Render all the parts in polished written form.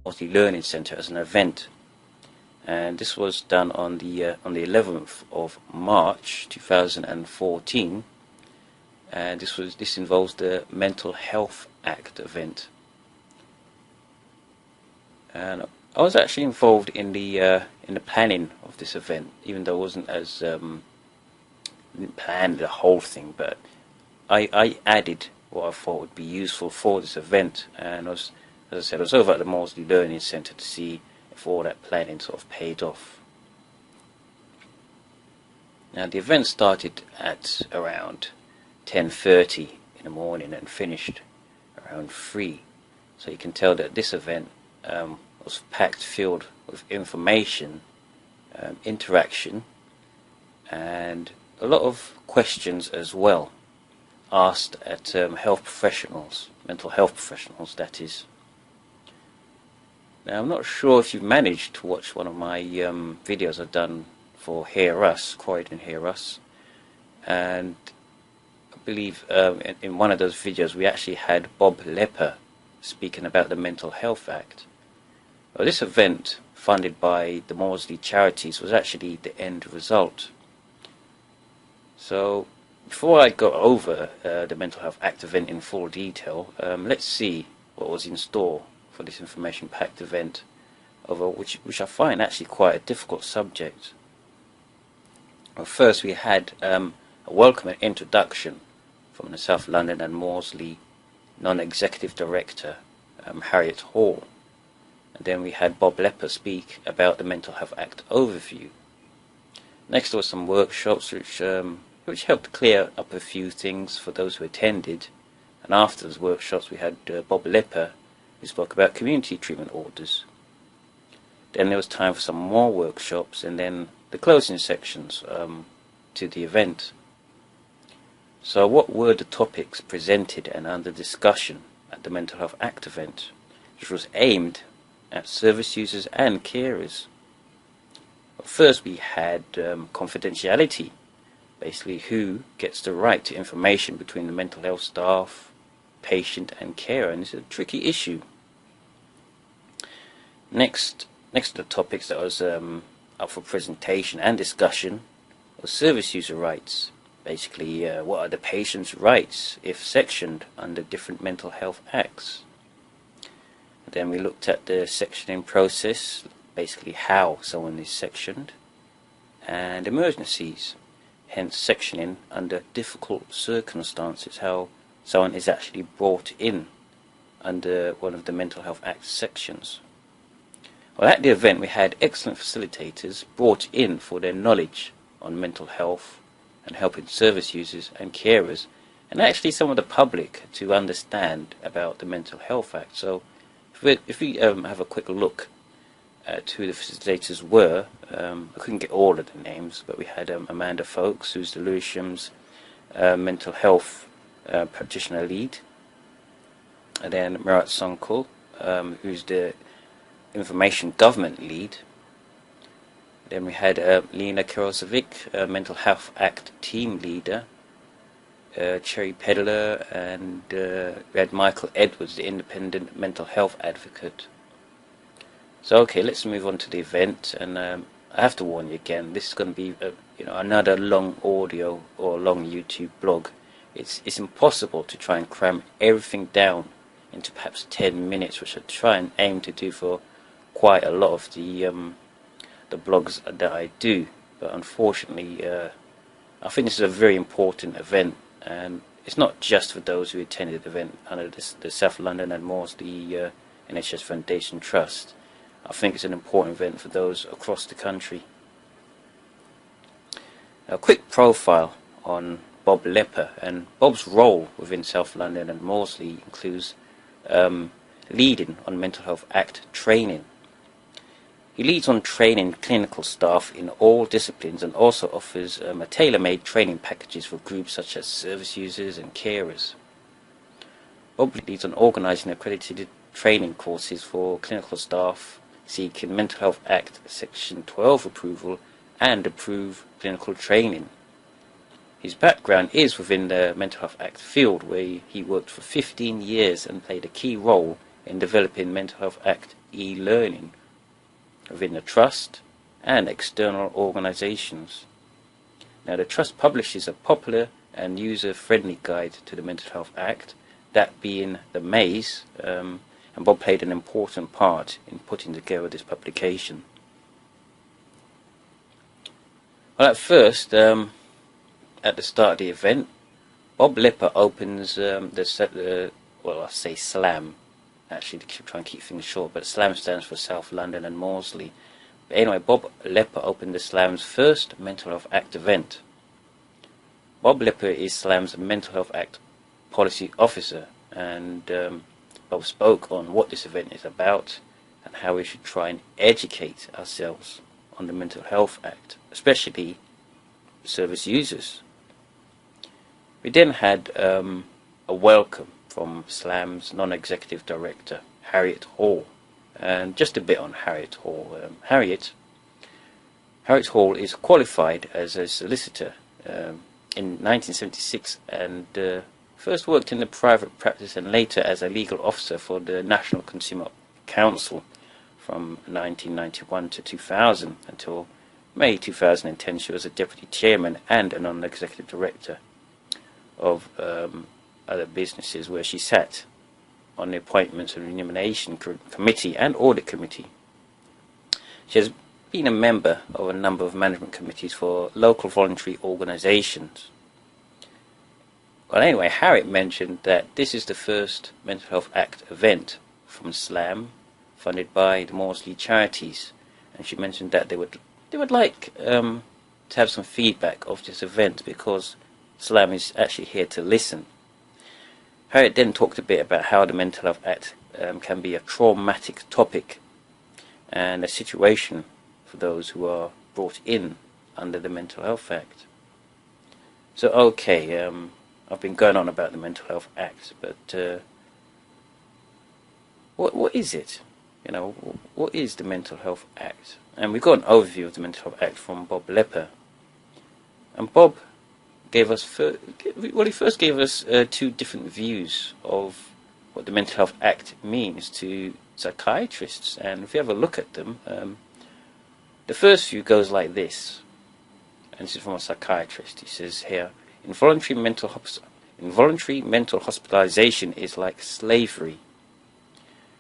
Maudsley Learning Centre as an event, and this was done on the 11th of March 2014, and this involves the Mental Health Act event. And I was actually involved in the planning of this event, even though I wasn't as didn't plan the whole thing, but I added what I thought would be useful for this event. And as I said, I was over at the Maudsley Learning Centre to see if all that planning sort of paid off. Now the event started at around 10:30 in the morning and finished around 3. So you can tell that this event was packed, filled with information, interaction, and a lot of questions as well, asked at health professionals, mental health professionals that is. Now I'm not sure if you've managed to watch one of my videos I've done for Hear Us, Croydon Hear Us, and I believe in one of those videos we actually had Bob Lepper speaking about the Mental Health Act. Well, this event, funded by the Maudsley charities, was actually the end result. So before I go over the Mental Health Act event in full detail, let's see what was in store for this information-packed event, over which I find actually quite a difficult subject. Well, first we had a welcome and introduction from the South London and Maudsley non-executive director, Harriet Hall. And then we had Bob Lepper speak about the Mental Health Act overview. Next there were some workshops which helped clear up a few things for those who attended. And after those workshops we had Bob Lepper, who spoke about community treatment orders. Then there was time for some more workshops, and then the closing sections to the event. So what were the topics presented and under discussion at the Mental Health Act event, which was aimed at service users and carers? Well, first we had confidentiality, basically who gets the right to information between the mental health staff, patient and carer, and it's a tricky issue. Next to the topics that was up for presentation and discussion was service user rights. Basically, what are the patient's rights if sectioned under different mental health acts? Then we looked at the sectioning process, basically how someone is sectioned, and emergencies, hence sectioning under difficult circumstances, how someone is actually brought in under one of the Mental Health Act sections. Well, at the event we had excellent facilitators brought in for their knowledge on mental health and helping service users and carers, and actually some of the public to understand about the Mental Health Act. So if we have a quick look at who the facilitators were, I couldn't get all of the names, but we had Amanda Folks, who's the Lewisham's mental health practitioner lead, and then Murat Sonkul, who's the information government lead. Then we had Lena Kirosovic, Mental Health Act team leader, Cherry Pedler, and we had Michael Edwards, the independent mental health advocate. So okay, let's move on to the event, and I have to warn you again, this is going to be another long audio or long YouTube blog. It's impossible to try and cram everything down into perhaps 10 minutes, which I try and aim to do for quite a lot of the blogs that I do. But unfortunately, I think this is a very important event, and it's not just for those who attended the event under the South London and Maudsley NHS Foundation Trust. I think it's an important event for those across the country. A quick profile on Bob Lepper, and Bob's role within South London and Maudsley includes leading on Mental Health Act training. He leads on training clinical staff in all disciplines and also offers tailor-made training packages for groups such as service users and carers. Bob leads on organising accredited training courses for clinical staff seeking Mental Health Act Section 12 approval and approve clinical training. His background is within the Mental Health Act field, where he worked for 15 years and played a key role in developing Mental Health Act e-learning within the Trust and external organisations. Now, the Trust publishes a popular and user-friendly guide to the Mental Health Act, that being the Maze, and Bob played an important part in putting together this publication. Well, at first, at the start of the event, Bob Lepper opens well, I say SLAM, actually, to try and keep things short, but SLAM stands for South London and Maudsley. But anyway, Bob Lepper opened the SLAM's first Mental Health Act event. Bob Lepper is SLAM's Mental Health Act Policy Officer, and Bob spoke on what this event is about and how we should try and educate ourselves on the Mental Health Act, especially service users. We then had a welcome from SLAM's non-executive director, Harriet Hall. And just a bit on Harriet Hall. Harriet Hall is qualified as a solicitor in 1976 and first worked in the private practice and later as a legal officer for the National Consumer Council from 1991 to 2000 until May 2010. She was a deputy chairman and a non-executive director of other businesses, where she sat on the Appointments and Remuneration Committee and Audit Committee. She has been a member of a number of management committees for local voluntary organisations. Well, anyway, Harriet mentioned that this is the first Mental Health Act event from SLAM, funded by the Maudsley charities, and she mentioned that they would like to have some feedback of this event, because SLAM is actually here to listen. Harriet then talked a bit about how the Mental Health Act can be a traumatic topic and a situation for those who are brought in under the Mental Health Act. So, okay, I've been going on about the Mental Health Act, but what is it? You know, what is the Mental Health Act? And we got an overview of the Mental Health Act from Bob Lepper. And Bob gave us he first gave us two different views of what the Mental Health Act means to psychiatrists. And if you have a look at them, the first view goes like this, and this is from a psychiatrist. He says here, involuntary mental hospitalization is like slavery.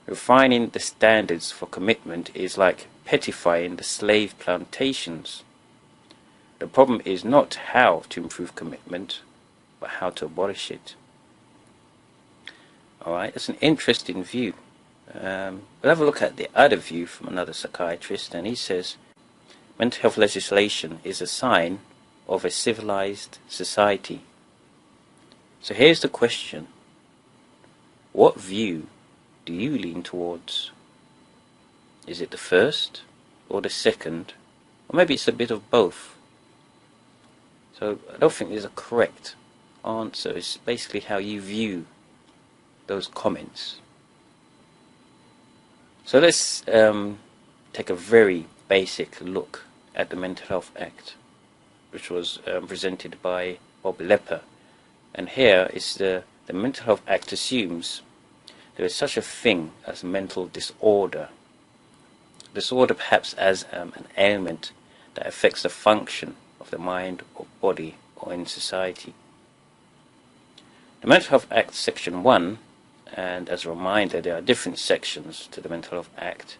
Refining the standards for commitment is like pettifying the slave plantations. The problem is not how to improve commitment, but how to abolish it. Alright, that's an interesting view. We'll have a look at the other view from another psychiatrist, and he says, mental health legislation is a sign of a civilized society. So here's the question. What view do you lean towards? Is it the first or the second? Or maybe it's a bit of both. So I don't think there's a correct answer. It's basically how you view those comments. So let's take a very basic look at the Mental Health Act, which was presented by Bob Lepper. And here is the Mental Health Act assumes there is such a thing as mental disorder. Disorder perhaps as an ailment that affects the function of the mind or body or in society. The Mental Health Act Section 1, and as a reminder there are different sections to the Mental Health Act,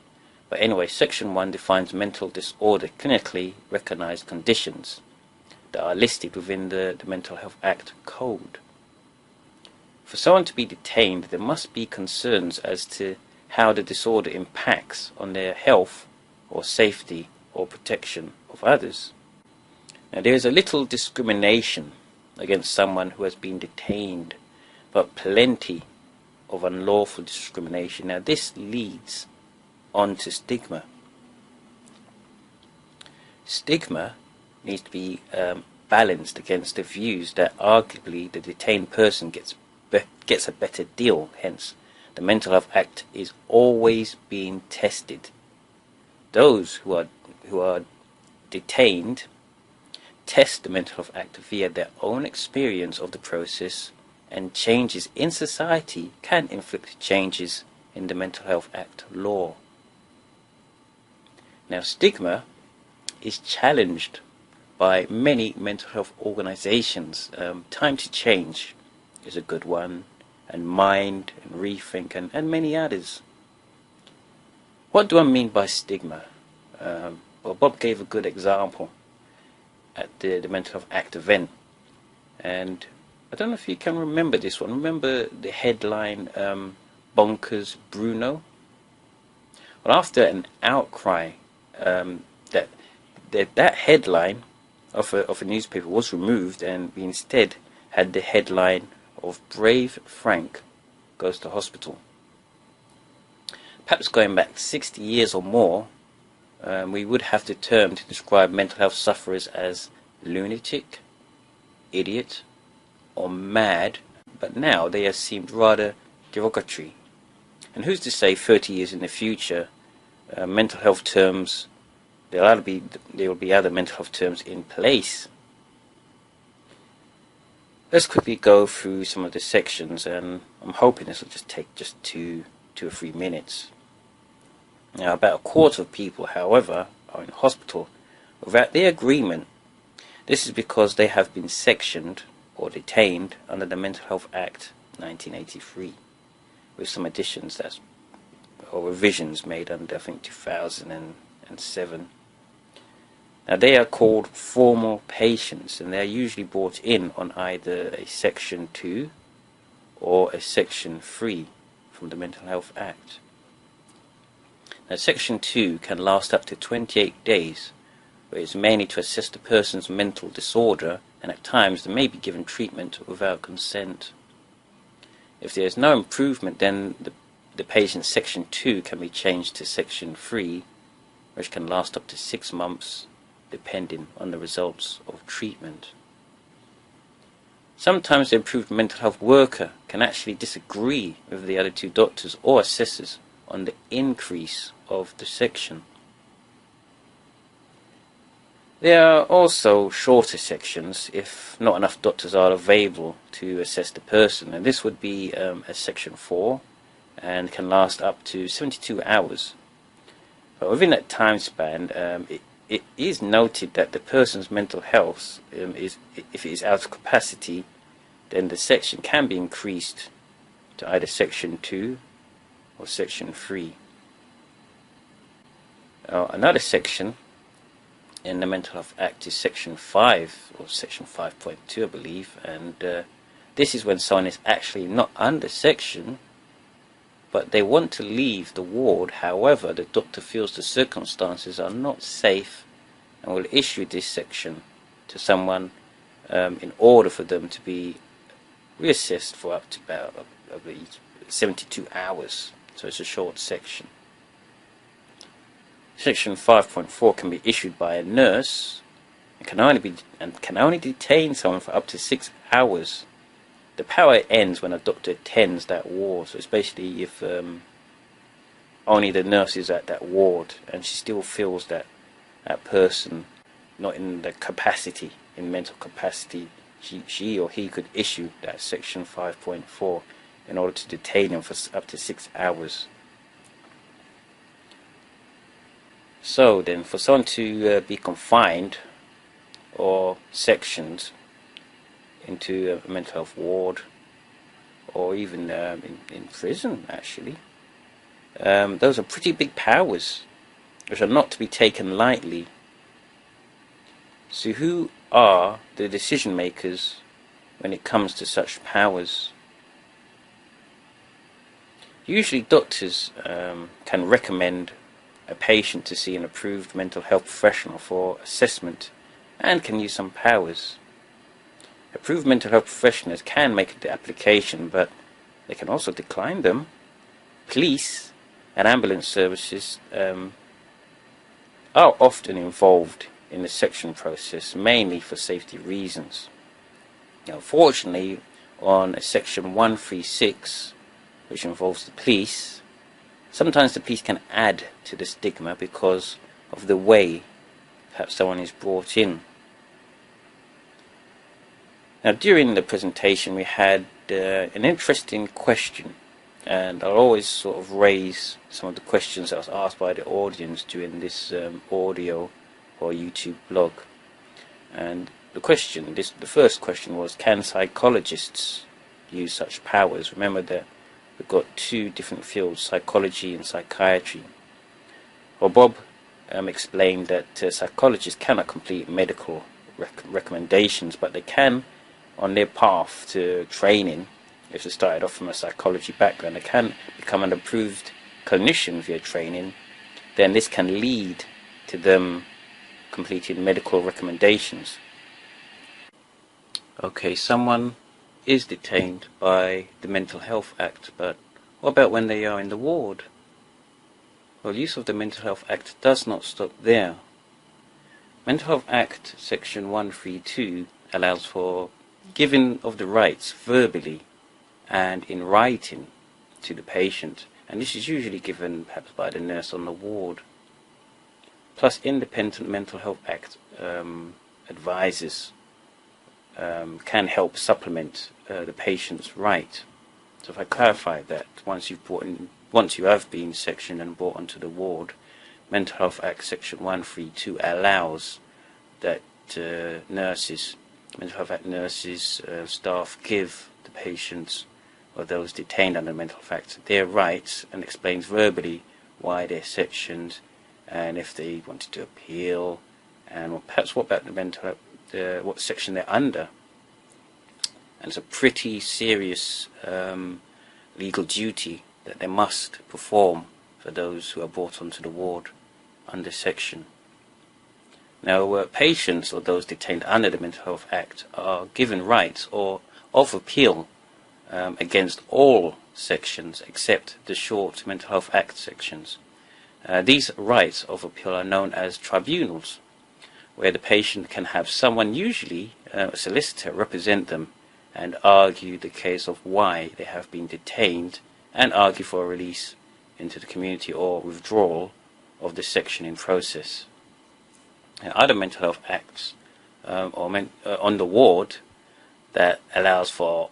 but anyway, Section 1 defines mental disorder, clinically recognized conditions that are listed within the Mental Health Act Code. For someone to be detained, there must be concerns as to how the disorder impacts on their health or safety or protection of others. Now, there is a little discrimination against someone who has been detained, but plenty of unlawful discrimination. Now, this leads on to stigma. Stigma needs to be balanced against the views that arguably the detained person gets a better deal. Hence, the Mental Health Act is always being tested. Those who are detained test the Mental Health Act via their own experience of the process, and changes in society can inflict changes in the Mental Health Act law. Now, stigma is challenged by many mental health organizations. Time to Change is a good one, and Mind and Rethink, and many others. What do I mean by stigma? Well, Bob gave a good example at the Mental Health Act event, and I don't know if you can remember this one. Remember the headline, Bonkers Bruno? Well, after an outcry, that headline of a newspaper was removed, and we instead had the headline of Brave Frank Goes to Hospital. Perhaps going back 60 years or more, we would have the term to describe mental health sufferers as lunatic, idiot, or mad, but now they are seemed rather derogatory. And who's to say 30 years in the future, mental health terms, there will be other mental health terms in place. Let's quickly go through some of the sections, and I'm hoping this will just take just two or 3 minutes. Now, about a quarter of people, however, are in hospital without their agreement. This is because they have been sectioned or detained under the Mental Health Act 1983, with some additions or revisions made under, I think, 2007. Now, they are called formal patients, and they are usually brought in on either a Section 2 or a Section 3 from the Mental Health Act. Now, Section 2 can last up to 28 days, where it's mainly to assess the person's mental disorder, and at times they may be given treatment without consent. If there is no improvement, then the patient's Section 2 can be changed to Section 3, which can last up to 6 months, depending on the results of treatment. Sometimes the improved mental health worker can actually disagree with the other two doctors or assessors on the increase of the section. There are also shorter sections if not enough doctors are available to assess the person, and this would be a Section 4 and can last up to 72 hours. But within that time span, it is noted that the person's mental health, if it is out of capacity, then the section can be increased to either Section 2 or Section 3. Another section in the Mental Health Act is Section 5, or Section 5.2, I believe, and this is when someone is actually not under section, but they want to leave the ward. However, the doctor feels the circumstances are not safe and will issue this section to someone in order for them to be reassessed for up to about 72 hours. So it's a short section. Section 5.4 can be issued by a nurse and can only detain someone for up to 6 hours. The power ends when a doctor attends that ward. So it's basically if only the nurse is at that ward and she still feels that person not in the capacity, in mental capacity, she or he could issue that Section 5.4 in order to detain him for up to 6 hours. So then, for someone to be confined or sectioned into a mental health ward, or even in prison, actually, those are pretty big powers, which are not to be taken lightly. So who are the decision makers when it comes to such powers? Usually doctors can recommend a patient to see an approved mental health professional for assessment and can use some powers. Approved mental health professionals can make the application, but they can also decline them. Police and ambulance services are often involved in the section process, mainly for safety reasons. Now, fortunately, on a Section 136, which involves the police, sometimes the police can add to the stigma because of the way perhaps someone is brought in. Now, during the presentation we had an interesting question and I'll always sort of raise some of the questions that was asked by the audience during this audio or YouTube blog. And the first question was, can psychologists use such powers? Remember that we've got two different fields, psychology and psychiatry. Well, Bob explained that psychologists cannot complete medical recommendations, but they can, on their path to training, if they started off from a psychology background, they can become an approved clinician via training. Then this can lead to them completing medical recommendations. Okay, someone is detained by the Mental Health Act, but what about when they are in the ward? Well, use of the Mental Health Act does not stop there. Mental Health Act Section 132 allows for giving of the rights verbally and in writing to the patient, and this is usually given perhaps by the nurse on the ward. Plus, independent Mental Health Act advisors can help supplement the patient's right. So if I clarify that, once you have been sectioned and brought onto the ward, Mental Health Act Section 132 allows that Mental Health Act nurses, staff give the patients or those detained under Mental Health Act their rights, and explains verbally why they're sectioned and if they wanted to appeal, and perhaps what about the mental what section they're under. And it's a pretty serious legal duty that they must perform for those who are brought onto the ward under section. Now, patients or those detained under the Mental Health Act are given rights of appeal against all sections except the short Mental Health Act sections. These rights of appeal are known as tribunals, where the patient can have someone, usually a solicitor, represent them and argue the case of why they have been detained and argue for a release into the community or withdrawal of the sectioning process. Other mental health acts on the ward that allows for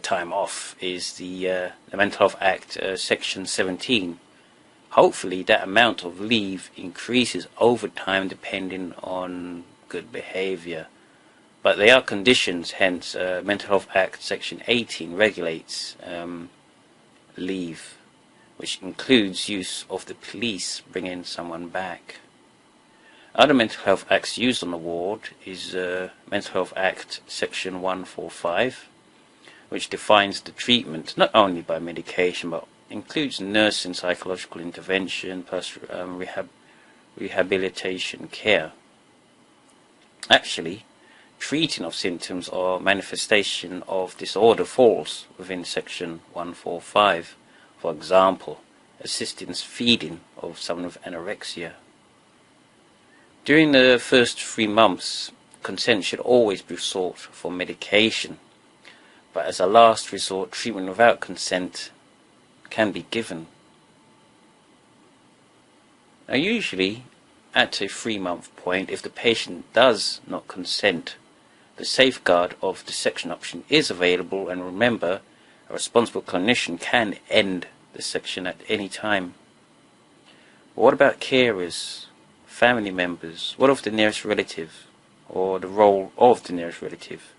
time off is the Mental Health Act Section 17. Hopefully that amount of leave increases over time depending on good behaviour. But there are conditions, hence Mental Health Act Section 18 regulates leave, which includes use of the police bringing someone back. Other mental health acts used on the ward is Mental Health Act Section 145, which defines the treatment not only by medication but includes nursing, psychological intervention, rehabilitation care. Actually, treating of symptoms or manifestation of disorder falls within Section 145. For example, assisting feeding of someone with anorexia. During the first 3 months, consent should always be sought for medication, but as a last resort, treatment without consent can be given. Now, usually, at a 3-month point, if the patient does not consent, the safeguard of the section option is available, and remember, a responsible clinician can end the section at any time. But what about carers, family members? What of the nearest relative, or the role of the nearest relative?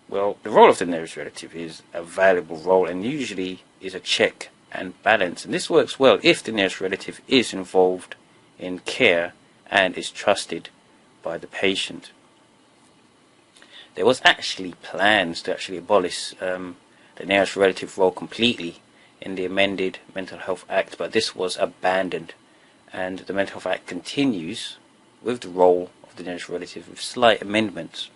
Well, the role of the nearest relative is a valuable role and usually is a check and balance, and this works well if the nearest relative is involved in care and is trusted by the patient. There was actually plans to abolish the nearest relative role completely in the amended Mental Health Act, but this was abandoned, and the Mental Health Act continues with the role of the nearest relative with slight amendments.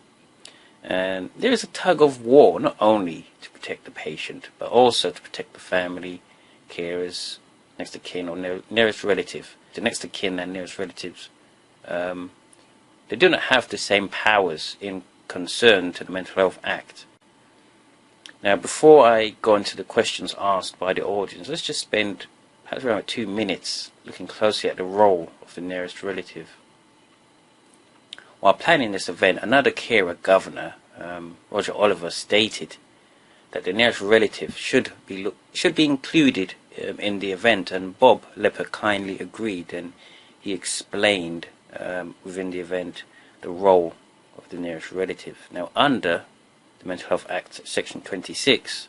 And there is a tug of war, not only to protect the patient, but also to protect the family, carers, next of kin, or nearest relative. The next of kin and nearest relatives, they do not have the same powers in concern to the Mental Health Act. Now, before I go into the questions asked by the audience, let's just spend perhaps around 2 minutes looking closely at the role of the nearest relative. While planning this event, another carer governor, Roger Oliver, stated that the nearest relative should be included in the event, and Bob Lepper kindly agreed, and he explained within the event the role of the nearest relative. Now, under the Mental Health Act, Section 26,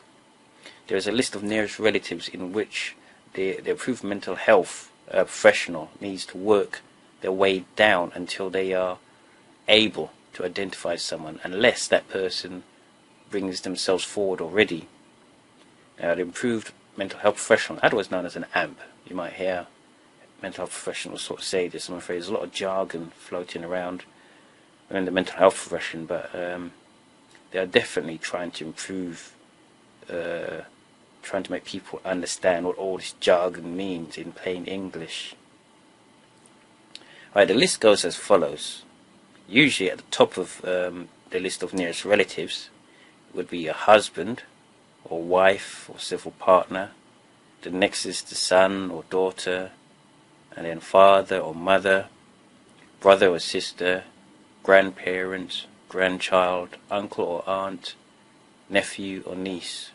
there is a list of nearest relatives in which the approved mental health professional needs to work their way down until they are able to identify someone, unless that person brings themselves forward already. Now, the improved mental health professional, otherwise known as an AMP, you might hear mental health professionals sort of say this. I'm afraid there's a lot of jargon floating around in the mental health profession, but they are definitely trying to improve, trying to make people understand what all this jargon means in plain English. Right, the list goes as follows. Usually at the top of the list of nearest relatives would be a husband or wife or civil partner. The next is the son or daughter, and then father or mother, brother or sister, grandparent, grandchild, uncle or aunt, nephew or niece.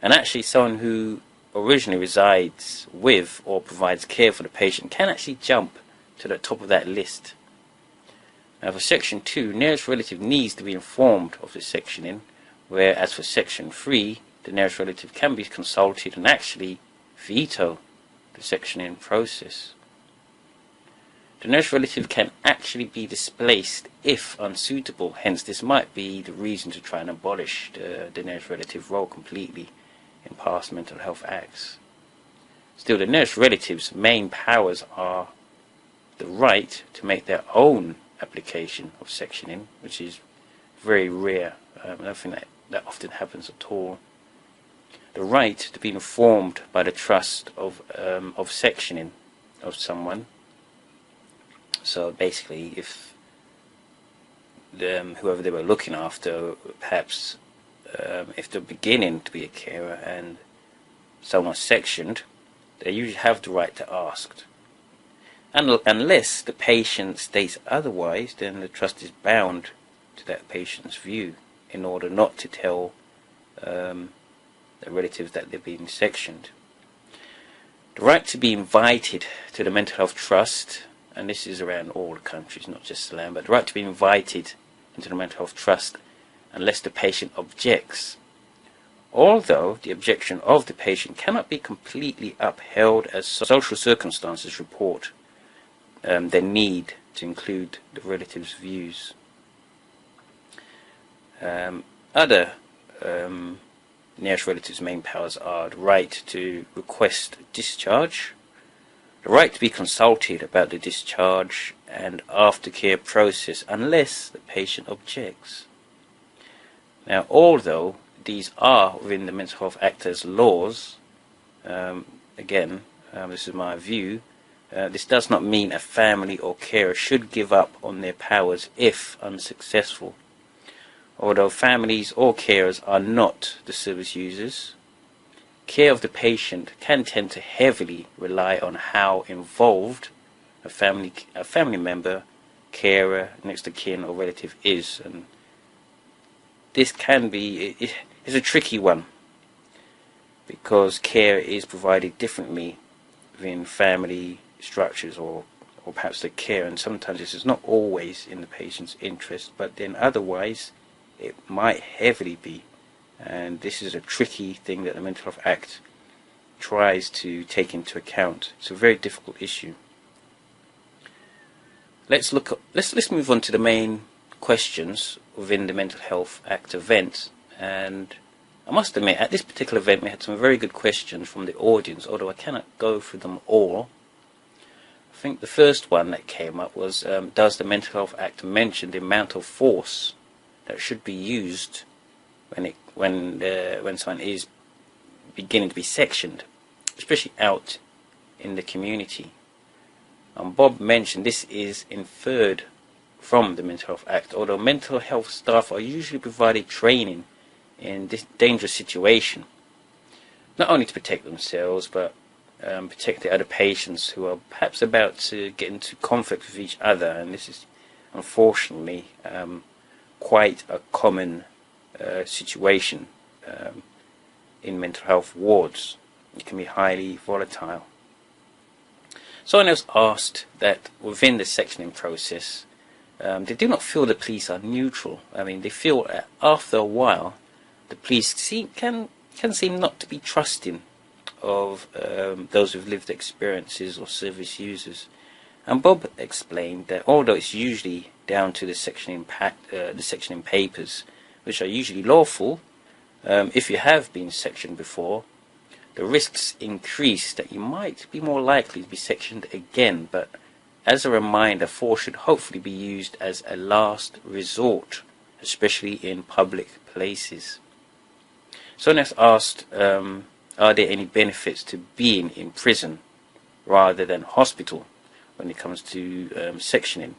And actually someone who originally resides with or provides care for the patient can actually jump to the top of that list. Now, for Section 2, nearest relative needs to be informed of the sectioning, whereas for Section 3, the nearest relative can be consulted and actually veto the sectioning process. The nearest relative can actually be displaced if unsuitable, hence this might be the reason to try and abolish the nearest relative role completely in past mental health acts. Still, the nearest relative's main powers are the right to make their own application of sectioning, which is very rare. I don't think that often happens at all. The right to be informed by the trust of sectioning of someone. So basically, if whoever they were looking after, perhaps if they're beginning to be a carer and someone's sectioned, they usually have the right to ask. And unless the patient states otherwise, then the trust is bound to that patient's view in order not to tell the relatives that they're being sectioned. The right to be invited to the mental health trust, and this is around all the countries, not just Ceylon, but the right to be invited into the mental health trust unless the patient objects. Although the objection of the patient cannot be completely upheld, as social circumstances report their need to include the relative's views. Other nearest relatives' main powers are the right to request discharge, the right to be consulted about the discharge and aftercare process unless the patient objects. Now, although these are within the Mental Health Act as laws, this is my view, this does not mean a family or carer should give up on their powers if unsuccessful. Although families or carers are not the service users, care of the patient can tend to heavily rely on how involved a family member, carer, next of kin or relative is, and this can be it's a tricky one because care is provided differently within family structures or perhaps the care, and sometimes this is not always in the patient's interest, but then otherwise it might heavily be, and this is a tricky thing that the Mental Health Act tries to take into account. It's a very difficult issue. Let's move on to the main questions within the Mental Health Act event, and I must admit at this particular event we had some very good questions from the audience, although I cannot go through them all. I think the first one that came up was, does the Mental Health Act mention the amount of force that should be used when someone is beginning to be sectioned, especially out in the community? Bob mentioned this is inferred from the Mental Health Act, although mental health staff are usually provided training in this dangerous situation, not only to protect themselves but protect the other patients who are perhaps about to get into conflict with each other, and this is unfortunately quite a common situation in mental health wards. It can be highly volatile. Someone else asked that within the sectioning process, they do not feel the police are neutral. I mean, they feel that after a while, the police can seem not to be trusting of those with lived experiences or service users. And Bob explained that although it's usually down to the sectioning papers, which are usually lawful, if you have been sectioned before, the risks increase that you might be more likely to be sectioned again. But as a reminder, force should hopefully be used as a last resort, especially in public places. Someone else asked, are there any benefits to being in prison rather than hospital when it comes to sectioning?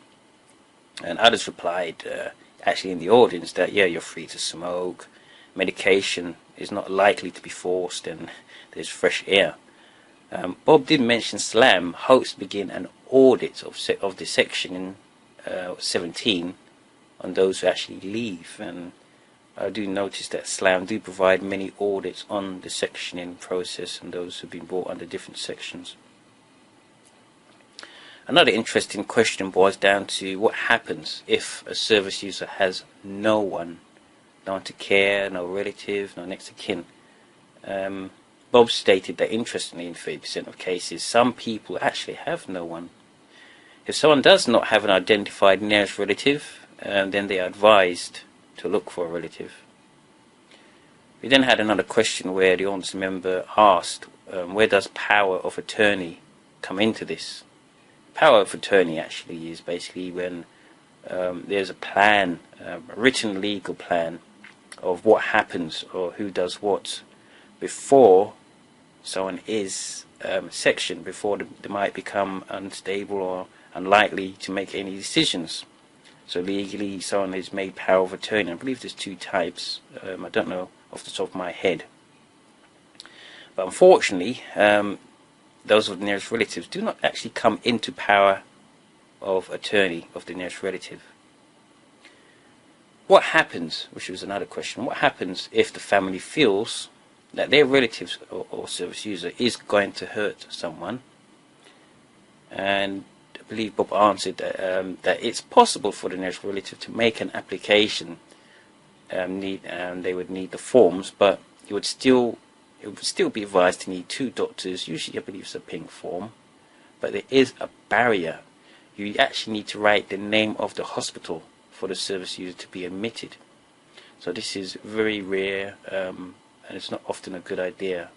And others replied, actually in the audience, that yeah, you're free to smoke, medication is not likely to be forced, and there's fresh air. Bob did mention SLAM hopes to begin an audit of the section in 17 on those who actually leave, and I do notice that SLAM do provide many audits on the sectioning process and those who've been brought under different sections. Another interesting question boils down to what happens if a service user has no one to care, no relative, no next of kin. Bob stated that interestingly in 30% of cases, some people actually have no one. If someone does not have an identified nearest relative, then they are advised to look for a relative. We then had another question where the audience member asked, where does power of attorney come into this? Power of attorney actually is basically when there's a plan, a written legal plan of what happens or who does what before someone is sectioned, before they might become unstable or unlikely to make any decisions. So legally someone is made power of attorney. I believe there's two types. I don't know off the top of my head. But unfortunately, those of the nearest relatives do not actually come into power of attorney of the nearest relative. What happens, which was another question, what happens if the family feels that their relatives or service user is going to hurt someone? And I believe Bob answered that it's possible for the nearest relative to make an application. They would need the forms, but it would still be advised to need two doctors. Usually I believe it's a pink form, but there is a barrier. You actually need to write the name of the hospital for the service user to be admitted. So this is very rare, and it's not often a good idea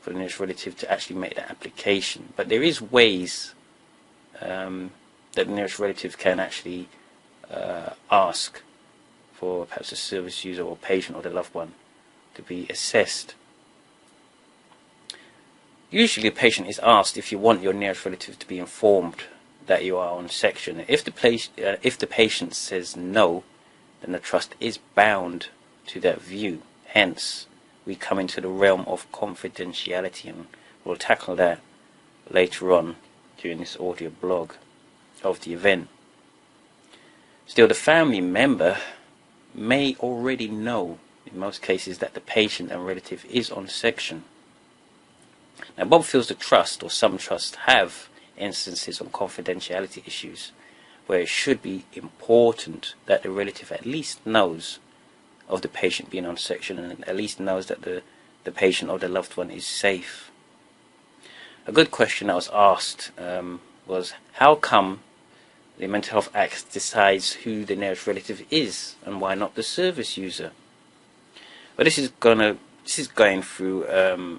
for the nearest relative to actually make that application. But there is ways that the nearest relative can actually ask for perhaps a service user or patient or the loved one to be assessed. Usually a patient is asked if you want your nearest relative to be informed that you are on section. If the patient says no, then the trust is bound to that view. Hence, we come into the realm of confidentiality, and we'll tackle that later on during this audio blog of the event. Still, the family member may already know, in most cases, that the patient and relative is on section. Now, Bob feels the trust, or some trusts, have instances on confidentiality issues where it should be important that the relative at least knows of the patient being on section and at least knows that the patient or the loved one is safe. A good question that was asked was, how come the Mental Health Act decides who the nearest relative is and why not the service user? But this is going through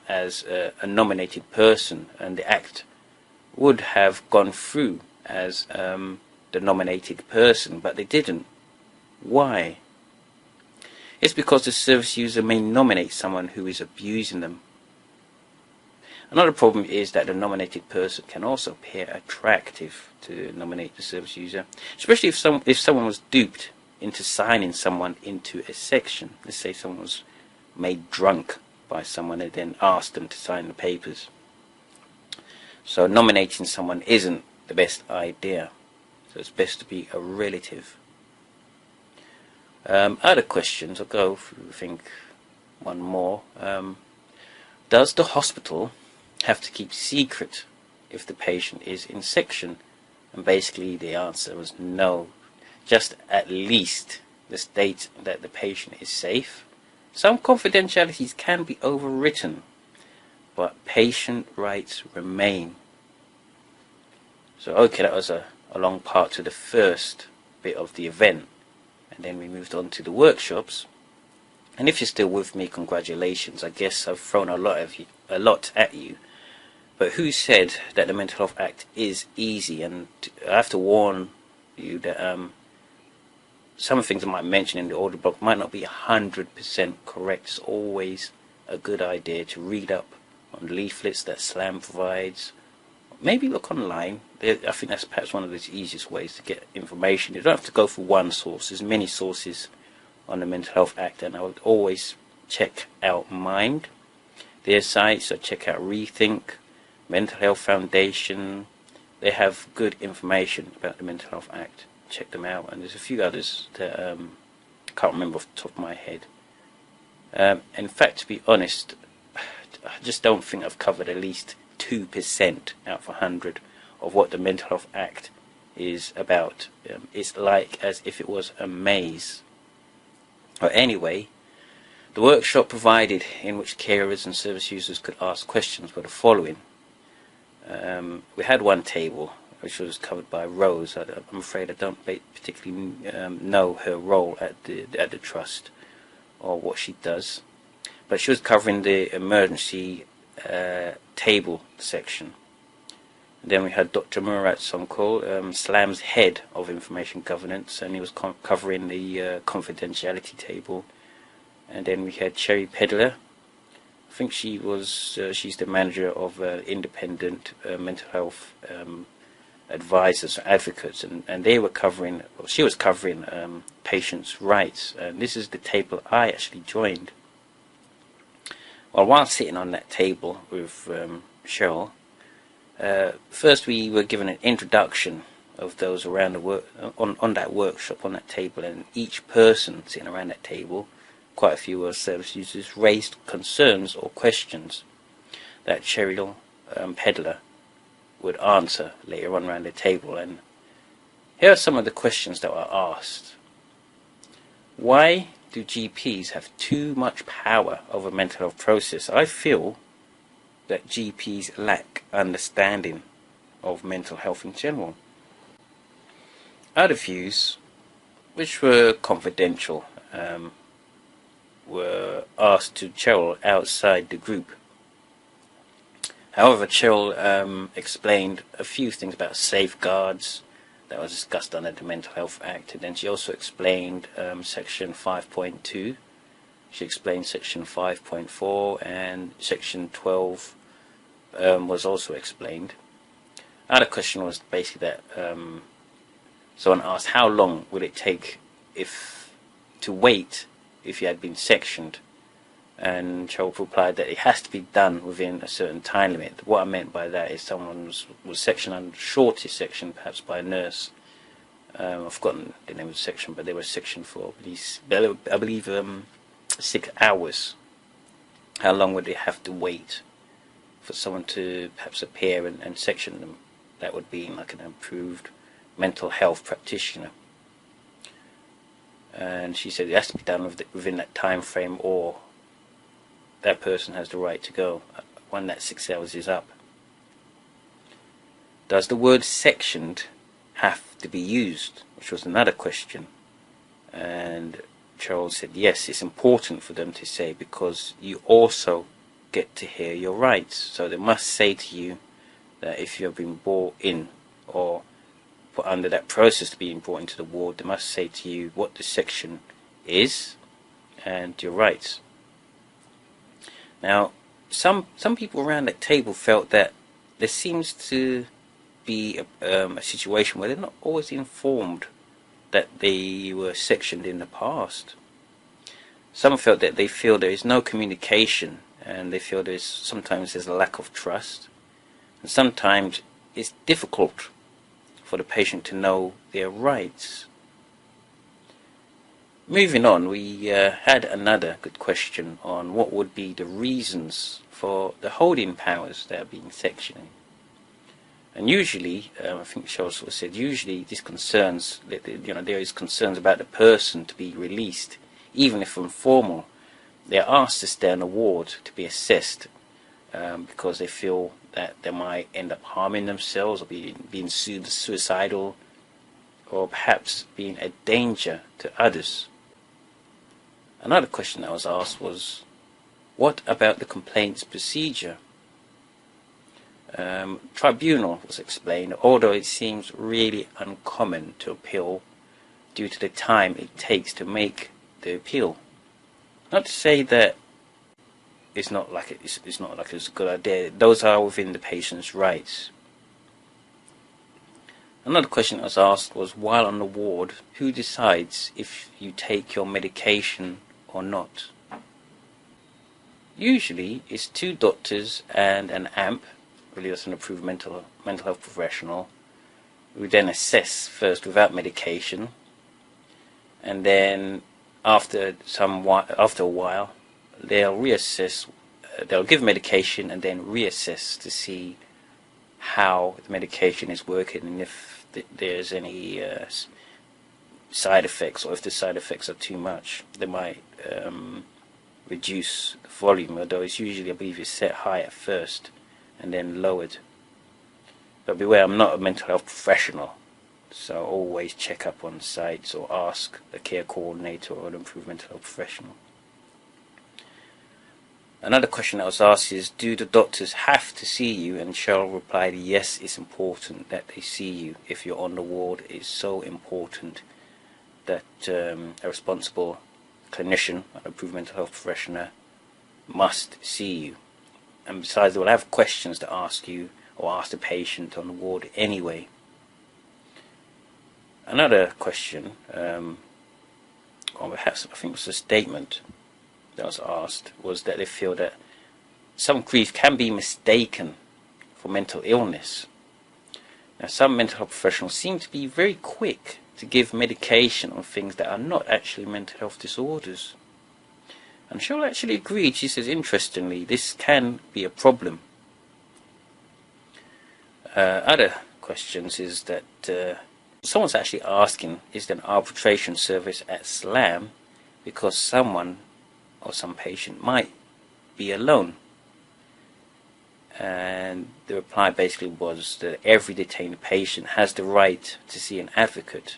as a nominated person, and the Act would have gone through as the nominated person, but they didn't. Why? It's because the service user may nominate someone who is abusing them. Another problem is that the nominated person can also appear attractive to nominate the service user, especially if someone was duped into signing someone into a section. Let's say someone was made drunk by someone and then asked them to sign the papers. So nominating someone isn't the best idea. So it's best to be a relative. Other questions, I'll go through, I think, one more. Does the hospital have to keep secret if the patient is in section? And basically the answer was no. Just at least the state that the patient is safe. Some confidentialities can be overwritten, but patient rights remain. So okay, that was a long part to the first bit of the event, and then we moved on to the workshops. And if you're still with me, congratulations. I guess I've thrown a lot at you. But who said that the Mental Health Act is easy? And I have to warn you that some things I might mention in the audio blog might not be 100% correct. It's always a good idea to read up on leaflets that SLAM provides. Maybe look online. I think that's perhaps one of the easiest ways to get information. You don't have to go for one source. There's many sources on the Mental Health Act, and I would always check out Mind, their sites. So check out Rethink, Mental Health Foundation. They have good information about the Mental Health Act. Check them out, and there's a few others that I can't remember off the top of my head. In fact, to be honest, I just don't think I've covered at least 2% out of 100 of what the Mental Health Act is about. It's like as if it was a maze. But anyway, the workshop provided in which carers and service users could ask questions were the following. We had one table which was covered by Rose. I'm afraid I don't particularly know her role at the trust or what she does, but she was covering the emergency table section. And then we had Dr. Murat Sonkol, SLAM's head of information governance, and he was covering the confidentiality table. And then we had Cherry Pedler. I think she's the manager of independent mental health advisors, advocates, and they were covering, well, she was covering patients' rights. And this is the table I actually joined. Well, while sitting on that table with Cheryl, first we were given an introduction of those around the on that workshop, on that table, and each person sitting around that table, quite a few service users, raised concerns or questions that Cheryl Pedler would answer later on around the table. And here are some of the questions that were asked. Why do GPs have too much power over mental health process? I feel that GPs lack understanding of mental health in general. Other views, which were confidential, were asked to Cheryl outside the group. However, Cheryl explained a few things about safeguards that was discussed under the Mental Health Act, and then she also explained Section 5.2. She explained Section 5.4, and Section 12 was also explained. Another question was basically that someone asked how long would it take to wait if you had been sectioned, and Cheryl replied that it has to be done within a certain time limit. What I meant by that is someone was sectioned on the shortest section, perhaps by a nurse. I've forgotten the name of the section, but they were sectioned for I believe 6 hours. How long would they have to wait for someone to perhaps appear and section them? That would be like an approved mental health practitioner. And she said it has to be done within that time frame, or that person has the right to go when that 6 hours is up. Does the word sectioned have to be used? Which was another question. And Charles said yes, it's important for them to say, because you also get to hear your rights. So they must say to you that if you have been brought in or put under that process to being brought into the ward, they must say to you what the section is and your rights. Now, some people around that table felt that there seems to be a situation where they're not always informed that they were sectioned in the past. Some felt that they feel there is no communication, and they feel sometimes there's a lack of trust, and sometimes it's difficult for the patient to know their rights. Moving on, we had another good question on what would be the reasons for the holding powers that are being sectioned. And usually, I think Charles said, usually this concerns, there is concerns about the person to be released, even if informal. They are asked to stay on a ward to be assessed because they feel that they might end up harming themselves or being suicidal, or perhaps being a danger to others. Another question that was asked was, what about the complaints procedure? Tribunal was explained, although it seems really uncommon to appeal due to the time it takes to make the appeal. Not to say that it's not like it's a good idea. Those are within the patient's rights. Another question that was asked was, while on the ward, who decides if you take your medication or not? Usually it's 2 doctors and an AMP, really that's an approved mental health professional, who then assess first without medication, and then after a while they'll reassess, they'll give medication and then reassess to see how the medication is working and if there's any side effects, or if the side effects are too much they might reduce the volume, although it's usually, I believe, it's set high at first and then lowered. But beware, I'm not a mental health professional, so always check up on sites or ask a care coordinator or an improved mental health professional. Another question that was asked is, do the doctors have to see you? And Cheryl replied, yes, it's important that they see you. If you're on the ward, it's so important that a responsible clinician, an approved mental health professional, must see you. And besides, they will have questions to ask you or ask the patient on the ward anyway. Another question, or perhaps I think it was a statement that was asked, was that they feel that some grief can be mistaken for mental illness. Now, some mental health professionals seem to be very quick to give medication on things that are not actually mental health disorders. And Cheryl actually agreed. She says, interestingly, this can be a problem. Other questions is that someone's actually asking, is there an arbitration service at SLAM because someone or some patient might be alone? And the reply basically was that every detained patient has the right to see an advocate.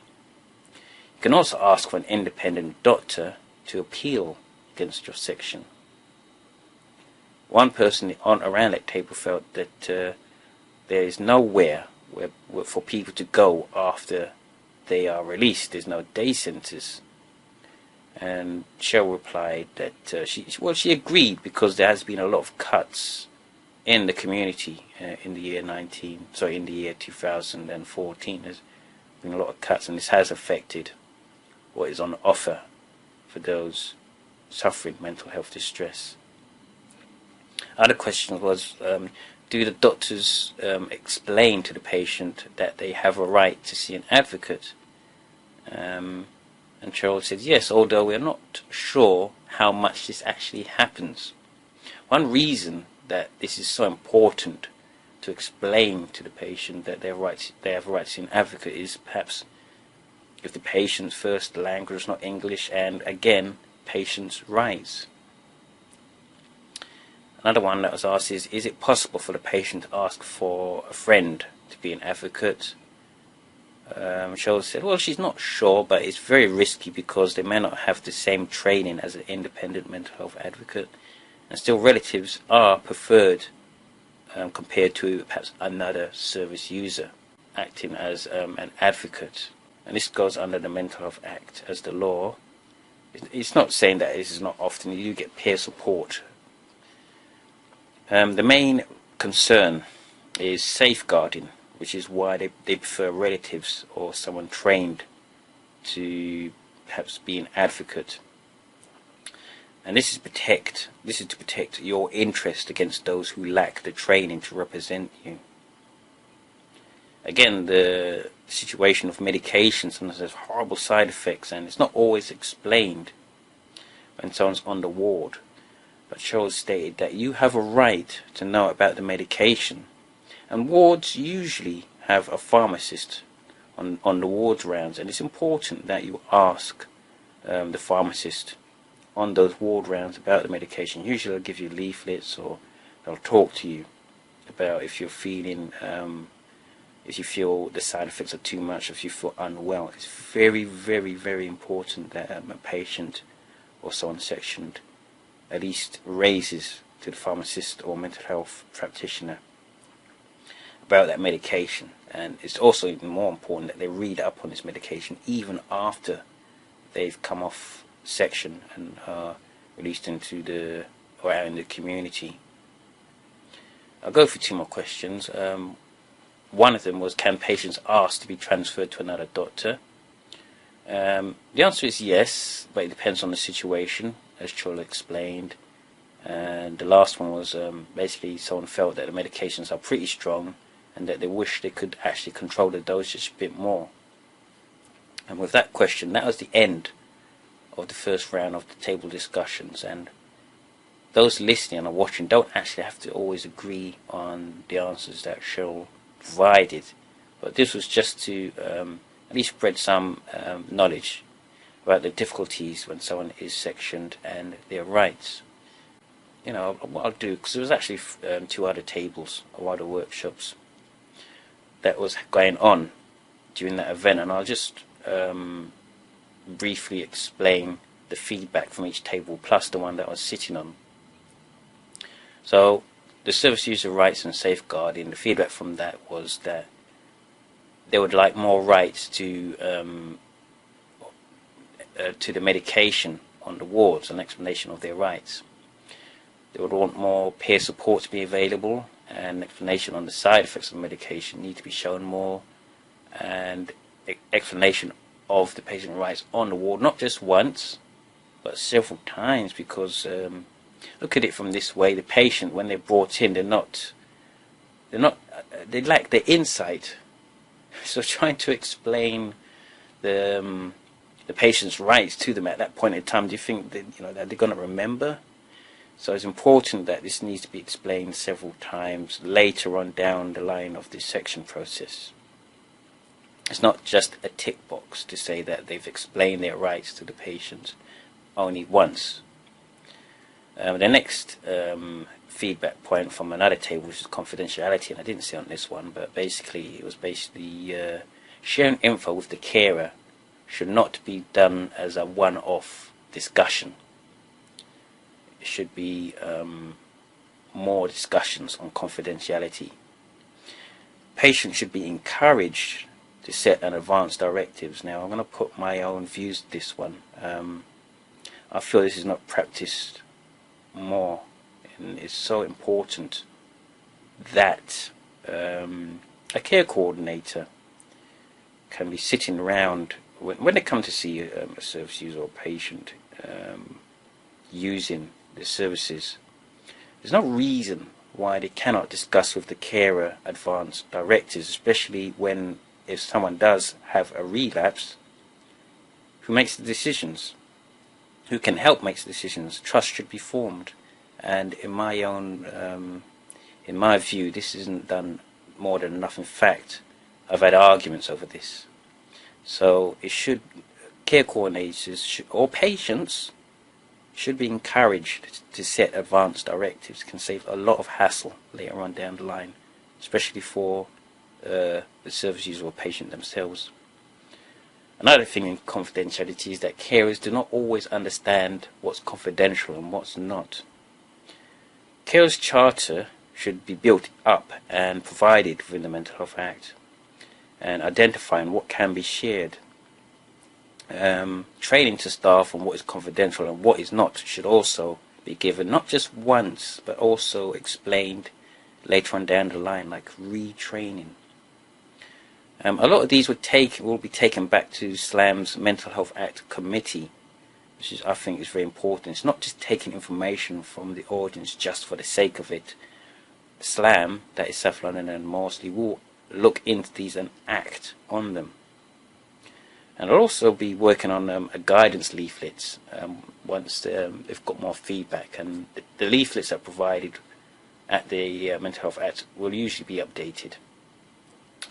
You can also ask for an independent doctor to appeal against your section. One person around that table felt that there is nowhere for people to go after they are released. There's no day centres. And Cheryl replied that she agreed, because there has been a lot of cuts in the community in the year 2014. There's been a lot of cuts, and this has affected what is on offer for those suffering mental health distress. Other question was, do the doctors explain to the patient that they have a right to see an advocate? And Cheryl said yes, although we're not sure how much this actually happens. One reason that this is so important to explain to the patient that they have a right to see an advocate is perhaps if the patient's first language is not English, and again, patient's rights. Another one that was asked is it possible for the patient to ask for a friend to be an advocate? Cheryl said, well, she's not sure, but it's very risky because they may not have the same training as an independent mental health advocate, and still relatives are preferred compared to perhaps another service user acting as an advocate. And this goes under the Mental Health Act as the law. It's not saying that this is not often. You do get peer support. The main concern is safeguarding, which is why they prefer relatives or someone trained to perhaps be an advocate. And this is to protect your interest against those who lack the training to represent you. Again, the situation of medication sometimes has horrible side effects, and it's not always explained when someone's on the ward. But Charles stated that you have a right to know about the medication, and wards usually have a pharmacist on the wards rounds, and it's important that you ask the pharmacist on those ward rounds about the medication. Usually they'll give you leaflets, or they'll talk to you about if you're feeling, if you feel the side effects are too much, if you feel unwell. It's very, very, very important that a patient or someone sectioned at least raises to the pharmacist or mental health practitioner about that medication. And it's also even more important that they read up on this medication even after they've come off section and are released into the or out in the community. I'll go for two more questions. One of them was, can patients ask to be transferred to another doctor? The answer is yes, but it depends on the situation, as Chola explained. And the last one was basically someone felt that the medications are pretty strong and that they wish they could actually control the dosage a bit more. And with that question, that was the end of the first round of the table discussions. And those listening and watching don't actually have to always agree on the answers that Cheryl provided, but this was just to at least spread some knowledge about the difficulties when someone is sectioned and their rights. You know, what I'll do, because there was actually 2 other tables or other workshops that was going on during that event, and I'll just briefly explain the feedback from each table plus the one that I was sitting on. So the service user rights and safeguarding, the feedback from that was that they would like more rights to the medication on the wards, an explanation of their rights. They would want more peer support to be available, and explanation on the side effects of medication need to be shown more, and explanation of the patient rights on the ward, not just once but several times, because look at it from this way: the patient, when they're brought in, they lack the insight. So trying to explain the patient's rights to them at that point in time, do you think that that they're going to remember? So it's important that this needs to be explained several times later on down the line of this section process. It's not just a tick box to say that they've explained their rights to the patient only once. The next feedback point from another table, which is confidentiality, and I didn't see on this one, but basically it was sharing info with the carer should not be done as a one-off discussion. It should be more discussions on confidentiality. Patients should be encouraged to set and advance directives. Now I'm going to put my own views to this one. I feel this is not practiced more, and it's so important that a care coordinator can be sitting around when they come to see a service user or patient using the services. There's no reason why they cannot discuss with the carer advanced directives, especially if someone does have a relapse. Who makes the decisions? Who can help make decisions? Trust should be formed, and in my view, this isn't done more than enough. In fact, I've had arguments over this. So care coordinators or patients should be encouraged to set advanced directives. It can save a lot of hassle later on down the line, especially for the service user or patient themselves. Another thing in confidentiality is that carers do not always understand what's confidential and what's not. Carers' charter should be built up and provided within the Mental Health Act, and identifying what can be shared. Training to staff on what is confidential and what is not should also be given, not just once, but also explained later on down the line, like retraining. A lot of these will be taken back to SLAM's Mental Health Act committee, which I think is very important. It's not just taking information from the audience just for the sake of it. SLAM, that is South London and Maudsley, will look into these and act on them. And I'll also be working on a guidance leaflets once they've got more feedback, and the leaflets that are provided at the Mental Health Act will usually be updated.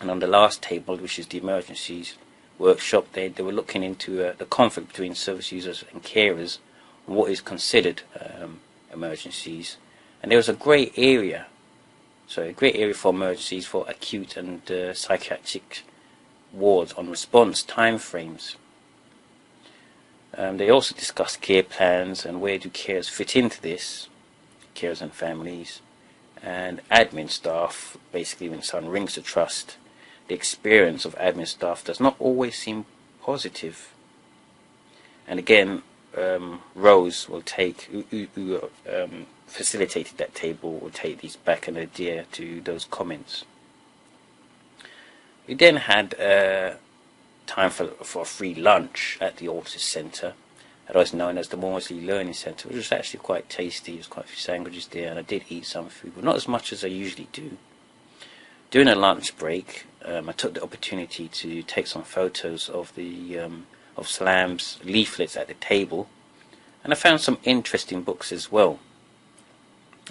And on the last table, which is the emergencies workshop, they were looking into the conflict between service users and carers on what is considered emergencies. And there was a grey area, so a grey area for emergencies for acute and psychiatric wards on response timeframes. They also discussed care plans and where do carers fit into this, carers and families, and admin staff. Basically, when someone rings the trust, the experience of admin staff does not always seem positive. And again, Rose will take, who facilitated that table, will take these back and adhere to those comments. We then had time for a free lunch at the Autism Centre, otherwise known as the Maudsley Learning Centre, which was actually quite tasty. There was quite a few sandwiches there, and I did eat some food, but not as much as I usually do. During a lunch break, I took the opportunity to take some photos of the of SLAM's leaflets at the table, and I found some interesting books as well.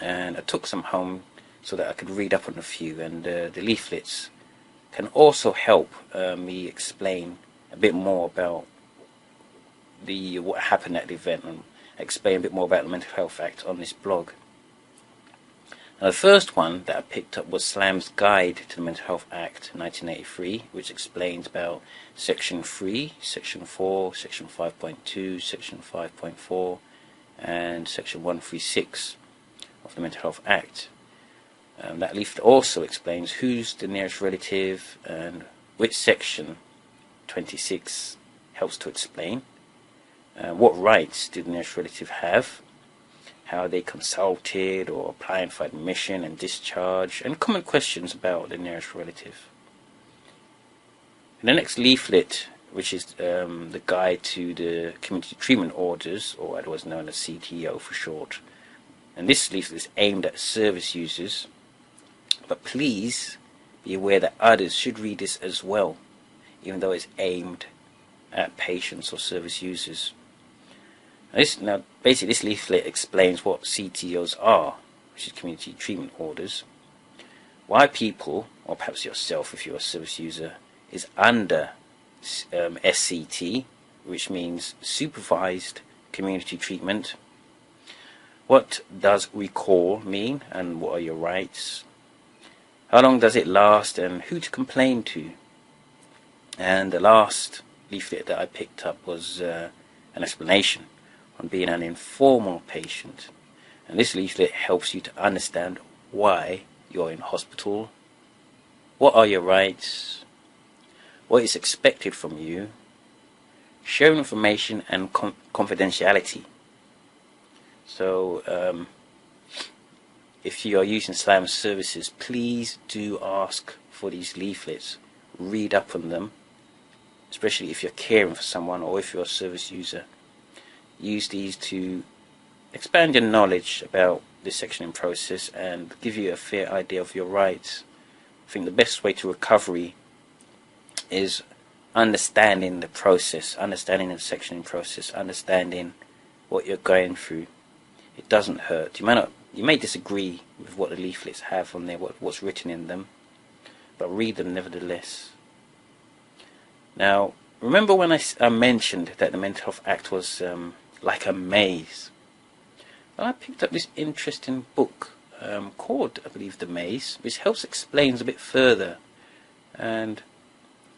And I took some home so that I could read up on a few, and the leaflets can also help me explain a bit more about what happened at the event, and explain a bit more about the Mental Health Act on this blog. Now, the first one that I picked up was SLAM's Guide to the Mental Health Act 1983, which explains about Section 3, Section 4, Section 5.2, Section 5.4, and Section 136 of the Mental Health Act. That leaflet also explains who's the nearest relative, and which Section 26 helps to explain. What rights do the nearest relative have, how they consulted or applying for admission and discharge, and common questions about the nearest relative. In the next leaflet, which is the guide to the community treatment orders, or otherwise known as CTO for short, and this leaflet is aimed at service users, but please be aware that others should read this as well, even though it's aimed at patients or service users. Now, basically, this leaflet explains what CTOs are, which is community treatment orders, why people, or perhaps yourself if you're a service user, is under SCT, which means supervised community treatment. What does recall mean, and what are your rights? How long does it last, and who to complain to? And the last leaflet that I picked up was an explanation on being an informal patient. And this leaflet helps you to understand why you're in hospital, what are your rights, what is expected from you, sharing information and confidentiality. So if you are using SLAM services, please do ask for these leaflets, read up on them, especially if you're caring for someone or if you're a service user. Use these to expand your knowledge about this sectioning process and give you a fair idea of your rights. I think the best way to recovery is understanding the process, understanding the sectioning process, understanding what you're going through. It doesn't hurt. You may disagree with what the leaflets have on there, what's written in them, but read them nevertheless. Now, remember when I mentioned that the Mental Health Act was like a maze? Well, I picked up this interesting book called, I believe, The Maze, which helps explains a bit further. And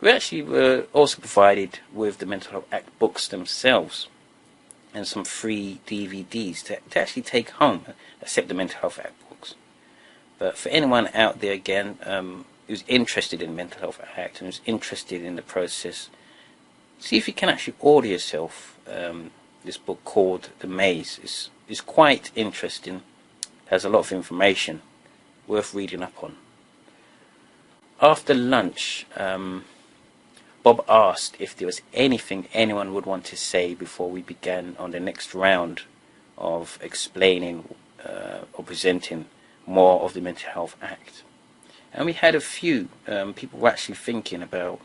we actually were also provided with the Mental Health Act books themselves and some free DVDs to actually take home, except the Mental Health Act books. But for anyone out there, again, who's interested in the Mental Health Act and who's interested in the process, see if you can actually order yourself this book called The Maze. It's quite interesting, has a lot of information worth reading up on. After lunch, Bob asked if there was anything anyone would want to say before we began on the next round of explaining or presenting more of the Mental Health Act. And we had a few people were actually thinking about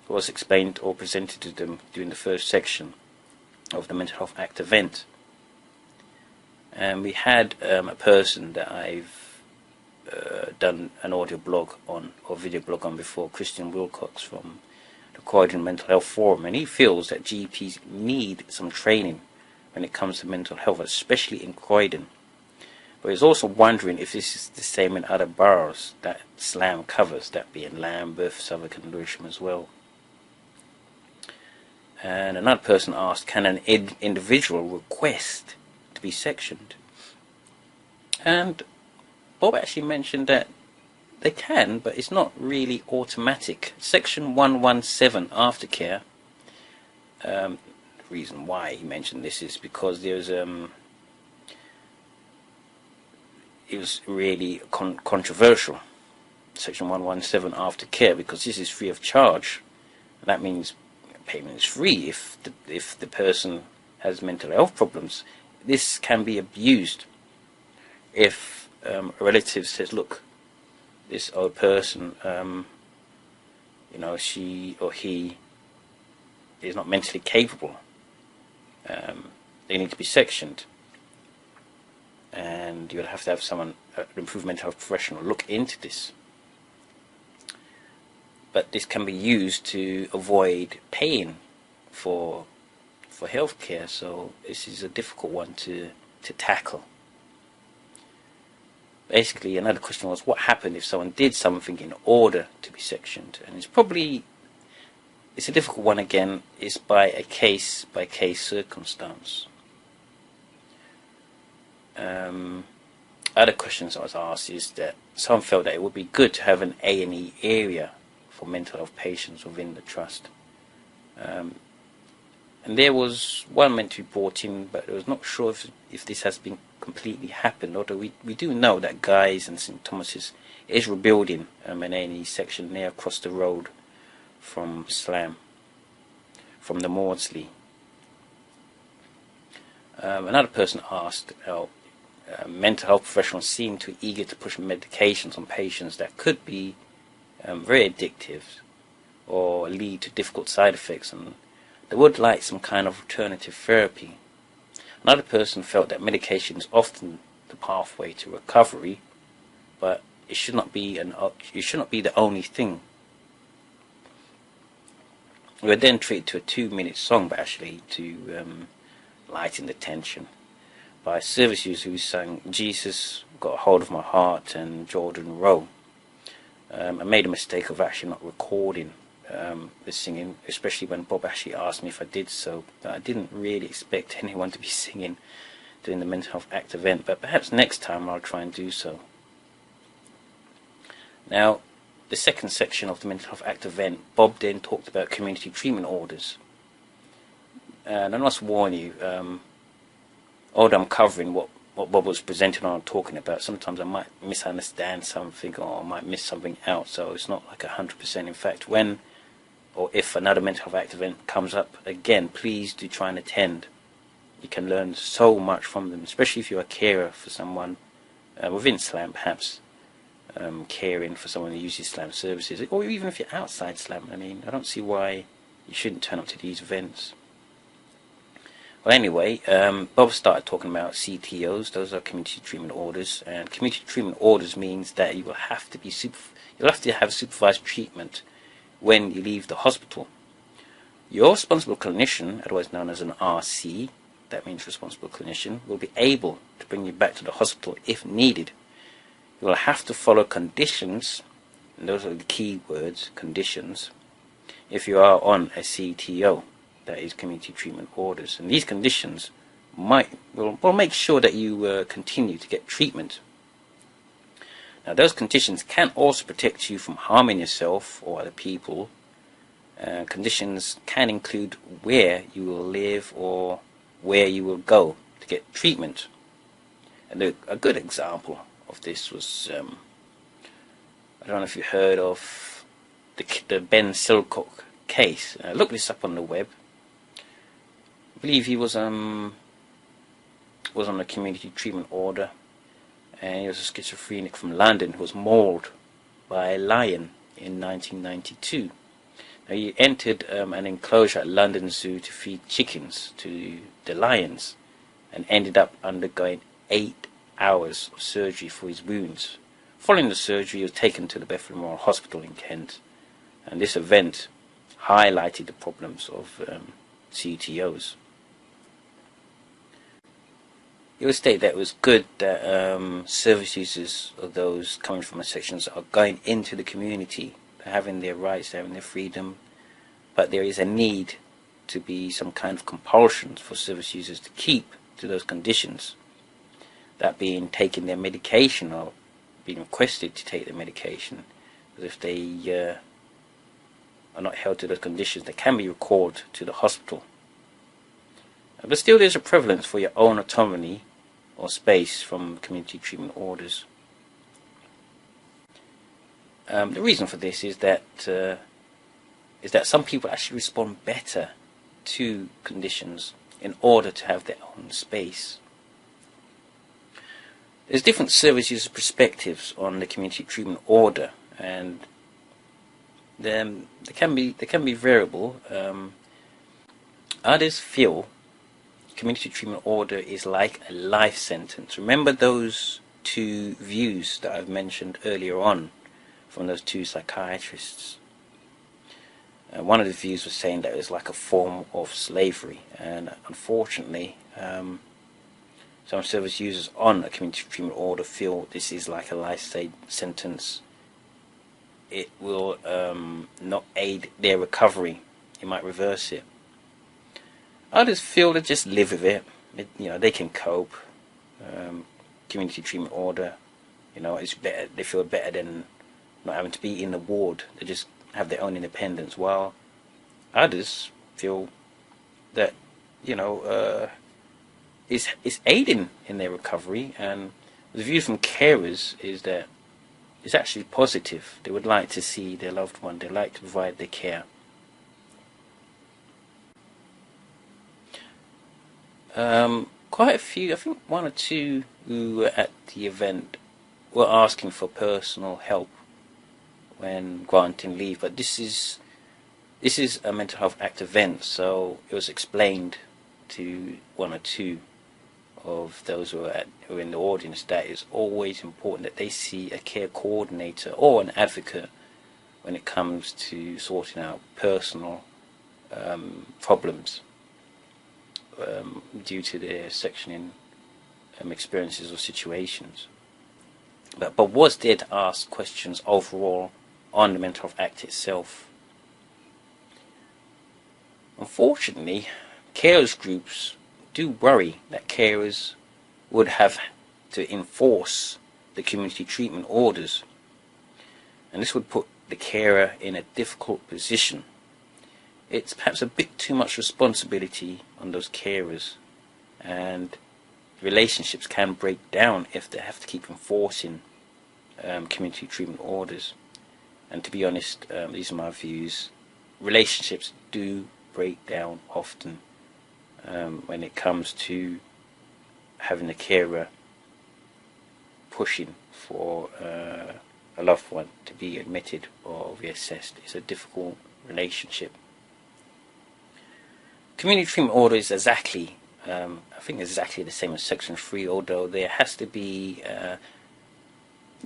what was explained or presented to them during the first section of the Mental Health Act event. And we had a person that I've done an audio blog on, or video blog on before, Christian Wilcox from the Croydon Mental Health Forum, and he feels that GPs need some training when it comes to mental health, especially in Croydon. But he's also wondering if this is the same in other boroughs that SLAM covers, that being Lambeth, Southwark and Lewisham as well. And another person asked, can an individual request to be sectioned? And Bob actually mentioned that they can, but it's not really automatic. Section 117 aftercare, the reason why he mentioned this is because there's it was really controversial, Section 117 aftercare, because this is free of charge. And that means payment is free if the person has mental health problems. This can be abused if a relative says, look, this old person, she or he is not mentally capable. They need to be sectioned. And you'll have to have someone, an improved mental health professional, look into this. But this can be used to avoid paying for healthcare, so this is a difficult one to tackle. Basically, another question was, what happened if someone did something in order to be sectioned? And it's a difficult one again. It's by a case-by-case circumstance. Other questions I was asked is that some felt that it would be good to have an A&E area for mental health patients within the trust. And there was one meant to be brought in, but I was not sure if this has been completely happened, although we do know that Guy's and St Thomas's is rebuilding an A&E section near across the road from SLAM, from the Maudsley. Another person asked, mental health professionals seem too eager to push medications on patients that could be very addictive or lead to difficult side effects, and they would like some kind of alternative therapy. Another person felt that medication is often the pathway to recovery, but it should not be the only thing. We were then treated to a 2-minute song, but actually to lighten the tension, by service users who sang Jesus Got a Hold of My Heart and Jordan Rowe. I made a mistake of actually not recording the singing, especially when Bob actually asked me if I did so. I didn't really expect anyone to be singing during the Mental Health Act event, but perhaps next time I'll try and do so. Now, the second section of the Mental Health Act event, Bob then talked about community treatment orders. And I must warn you, although I'm covering what Bob was presenting on and talking about, sometimes I might misunderstand something or I might miss something out, so it's not like 100%. In fact, when or if another Mental Health Act event comes up again, please do try and attend. You can learn so much from them, especially if you're a carer for someone within SLAM, perhaps caring for someone who uses SLAM services, or even if you're outside SLAM. I mean, I don't see why you shouldn't turn up to these events. Well, anyway, Bob started talking about CTOs. Those are community treatment orders, and community treatment orders means that you will have to have supervised treatment when you leave the hospital. Your responsible clinician, otherwise known as an RC, that means responsible clinician, will be able to bring you back to the hospital if needed. You will have to follow conditions, and those are the key words, conditions, if you are on a CTO. That is community treatment orders, and these conditions will make sure that you continue to get treatment. Now, those conditions can also protect you from harming yourself or other people. Conditions can include where you will live or where you will go to get treatment. And a good example of this was, I don't know if you heard of the Ben Silcock case. Look this up on the web. I believe he was on a community treatment order, and he was a schizophrenic from London who was mauled by a lion in 1992. Now, he entered an enclosure at London Zoo to feed chickens to the lions, and ended up undergoing 8 hours of surgery for his wounds. Following the surgery, he was taken to the Bethlehem Royal Hospital in Kent, and this event highlighted the problems of CTOs. It was stated that it was good that service users, or those coming from the sections, are going into the community, having their rights, having their freedom, but there is a need to be some kind of compulsion for service users to keep to those conditions, that being taking their medication or being requested to take their medication. Because if they are not held to those conditions, they can be recalled to the hospital. But still, there's a prevalence for your own autonomy or space from community treatment orders. The reason for this is that some people actually respond better to conditions in order to have their own space. There's different service user perspectives on the community treatment order, and they can be variable. Others feel community treatment order is like a life sentence. Remember those two views that I've mentioned earlier on from those two psychiatrists. One of the views was saying that it was like a form of slavery, and unfortunately some service users on a community treatment order feel this is like a life sentence. It will not aid their recovery. It might reverse it. Others feel they just live with it. They can cope. Community treatment order, it's better. They feel better than not having to be in the ward. They just have their own independence. While others feel that it's aiding in their recovery, and the view from carers is that it's actually positive. They would like to see their loved one. They like to provide their care. Quite a few, I think one or two who were at the event were asking for personal help when granting leave, but this is a mental health act event, so it was explained to one or two of those who were in the audience that it's always important that they see a care coordinator or an advocate when it comes to sorting out personal problems due to their sectioning experiences or situations. But was there to ask questions overall on the Mental Health Act itself. Unfortunately, carers groups do worry that carers would have to enforce the community treatment orders, and this would put the carer in a difficult position. It's perhaps a bit too much responsibility on those carers, and relationships can break down if they have to keep enforcing community treatment orders. And to be honest, these are my views. Relationships do break down often when it comes to having a carer pushing for a loved one to be admitted or reassessed. It's a difficult relationship. Community treatment order is exactly, I think exactly the same as Section 3, although there has to be,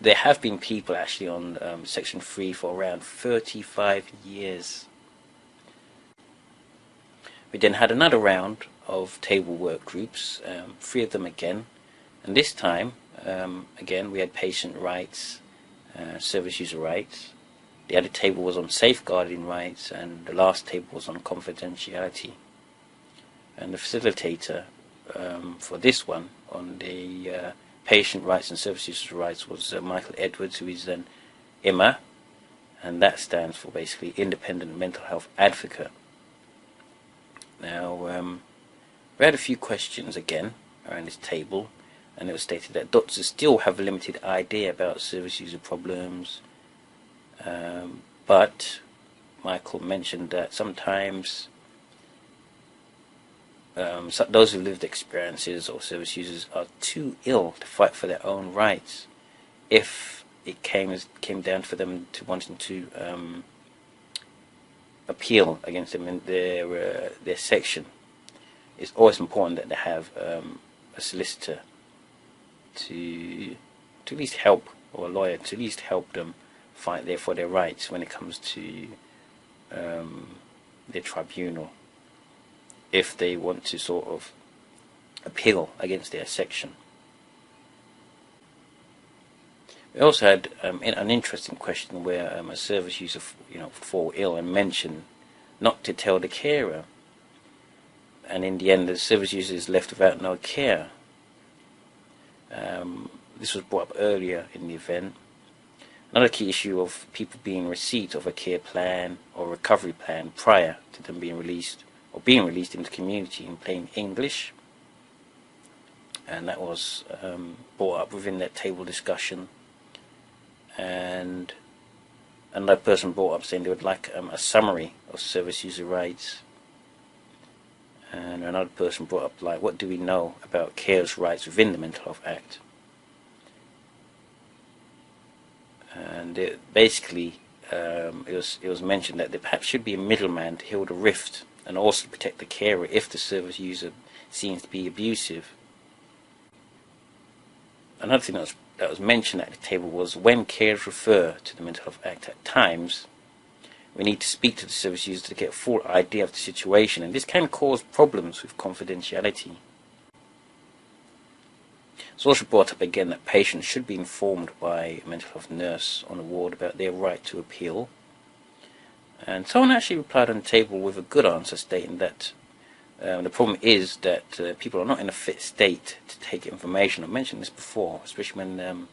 there have been people actually on Section 3 for around 35 years. We then had another round of table work groups, 3 of them again, and this time, again, we had patient rights, service user rights. The other table was on safeguarding rights, and the last table was on confidentiality. And the facilitator for this one on the patient rights and service user rights was Michael Edwards, who is an IMA, and that stands for basically Independent Mental Health Advocate. Now, we had a few questions again around this table, and it was stated that doctors still have a limited idea about service user problems, but Michael mentioned that sometimes those who lived experiences or service users are too ill to fight for their own rights. If it came down for them to wanting to appeal against them in their section, it's always important that they have a solicitor to at least help, or a lawyer to at least help them fight for their rights when it comes to their tribunal, if they want to sort of appeal against their section. We also had an interesting question where a service user, fall ill and mentioned not to tell the carer, and in the end the service user is left without no care. This was brought up earlier in the event. Another key issue of people being in receipt of a care plan or recovery plan prior to them being released into the community in plain English, and that was brought up within that table discussion. And another person brought up saying they would like a summary of service user rights, and another person brought up, like, what do we know about carers' rights within the Mental Health Act. And it was mentioned that there perhaps should be a middleman to heal the rift and also protect the carer if the service user seems to be abusive. Another thing that was mentioned at the table was when carers refer to the Mental Health Act, at times we need to speak to the service user to get a full idea of the situation, and this can cause problems with confidentiality. It's also brought up again that patients should be informed by a mental health nurse on the ward about their right to appeal. And someone actually replied on the table with a good answer, stating that the problem is that people are not in a fit state to take information. I mentioned this before, especially when